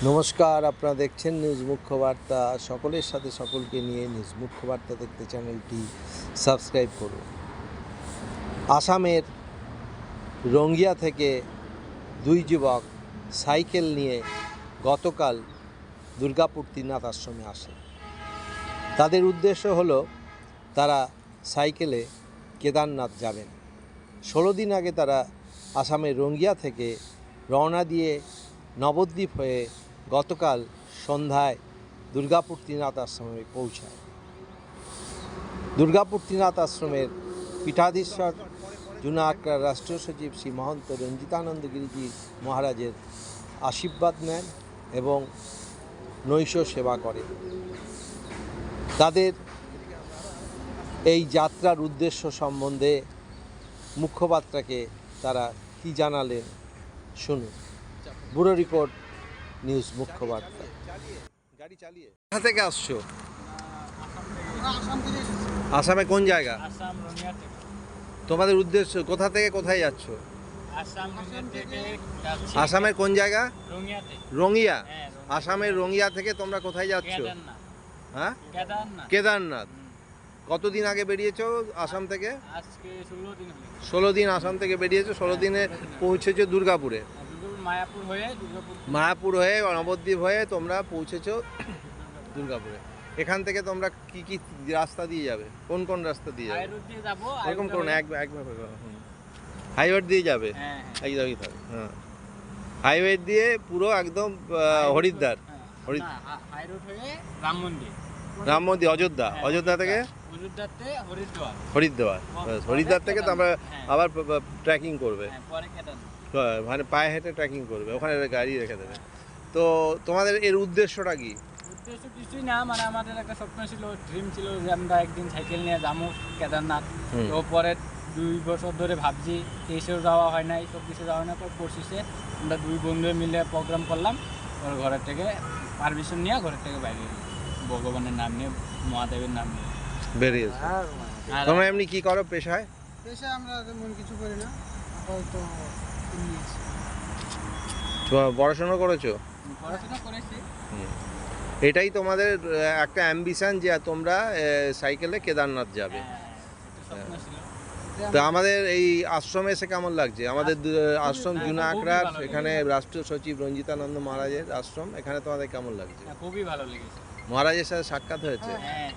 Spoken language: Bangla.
নমস্কার, আপনারা দেখছেন নিউজ মুখ্য বার্তা। সকলের সাথে সকলকে নিয়ে নিউজ মুখ্য বার্তা দেখতে চ্যানেলটি সাবস্ক্রাইব করুন। আসামের রঙ্গিয়া থেকে দুই যুবক সাইকেল নিয়ে গতকাল দুর্গাপুর ত্রিনাথ আশ্রমে আসে। তাদের উদ্দেশ্য হলো তারা সাইকেলে কেদারনাথ যাবেন। 16 দিন আগে তারা আসামের রঙ্গিয়া থেকে রওনা দিয়ে নবদ্বীপ হয়ে গতকাল সন্ধ্যায় দুর্গাপুর ত্রিনাথ আশ্রমে পৌঁছায়। দুর্গাপুর ত্রিনাথ আশ্রমের পীঠাধীশ্বর জুনা আকড়ার রাষ্ট্রীয় সচিব শ্রী মহন্ত রঞ্জিতানন্দ গিরিজি মহারাজের আশীর্বাদ নেন এবং নৈশ সেবা করেন। তাদের এই যাত্রার উদ্দেশ্য সম্বন্ধে মুখপাত্রকে তারা কি জানালেন শুনুন। ব্যুরো রিপোর্ট, নিউজ মুখ্য বার্তা। গাড়ি চালিয়ে কোথা থেকে আসছো? আসামে কোন জায়গা? তোমাদের উদ্দেশ্য কোথা থেকে কোথায় যাচ্ছ? আসামের কোন জায়গা? রঙ্গিয়া। আসামের রঙ্গিয়া থেকে তোমরা কোথায় যাচ্ছ? হ্যাঁ, কেদারনাথ। কতদিন আগে বেরিয়েছো আসাম থেকে? 16 দিন আসাম থেকে বেরিয়েছো। 16 দিনে পৌঁছেছো দুর্গাপুরে। মায়াপুর হয়ে নবদ্বীপ হয়ে তোমরা পৌঁছেছো দুর্গাপুরে। এখান থেকে তোমরা কি কি রাস্তা দিয়ে যাবে? কোন কোন রাস্তা দিয়ে যাবে? এরকম করুন, একভাবে হাইওয়ে দিয়ে যাবে। একদমই থাক। হ্যাঁ, হাইওয়ে দিয়ে পুরো একদম হরিদ্বার, রাম মন্দির, অযোধ্যা থেকে হরিদ্বার থেকে তোমরা আবার ট্রেকিং করবে, মানে পায়ে হেঁটে ট্রেকিং করবে, ওখানে গাড়ি রেখে দেবে। তো তোমাদের এর উদ্দেশ্যটা কি? উদ্দেশ্য কিছুই না, মানে আমাদের একটা স্বপ্ন ছিল, ড্রিম ছিল যে আমরা একদিন সাইকেল নিয়ে যাবো কেদারনাথ। তো পরে 2 বছর ধরে ভাবছি, এসেও যাওয়া হয় নাই, সব কিছু যাওয়া হয় না। পরশিসে আমরা 2 বন্ধু মিলে প্রোগ্রাম করলাম, ওর ঘরের থেকে পারমিশন নিয়ে ঘরের থেকে বাইরে ভগবানের নাম নিয়ে, মহাদেবের নাম নিয়ে বেরিয়েছে। তোমরা এমনি কি করো পেশায়? আমরা তেমন কিছু করি না, পড়াশোনা করেছো? পড়াশোনা করেছি। এটাই তোমাদের একটা অ্যাম্বিশন যে তোমরা সাইকেলে কেদারনাথ যাবে। তো আমাদের এই আশ্রমে এসে কেমন লাগছে? আমাদের আশ্রম জুনা আকড়ার, এখানে রাষ্ট্রীয় সচিব রঞ্জিতানন্দ মহারাজের আশ্রম, এখানে তোমাদের কেমন লাগছে? খুবই ভালো লেগেছে। মহারাজের সাথে সাক্ষাৎ হয়েছে? হ্যাঁ।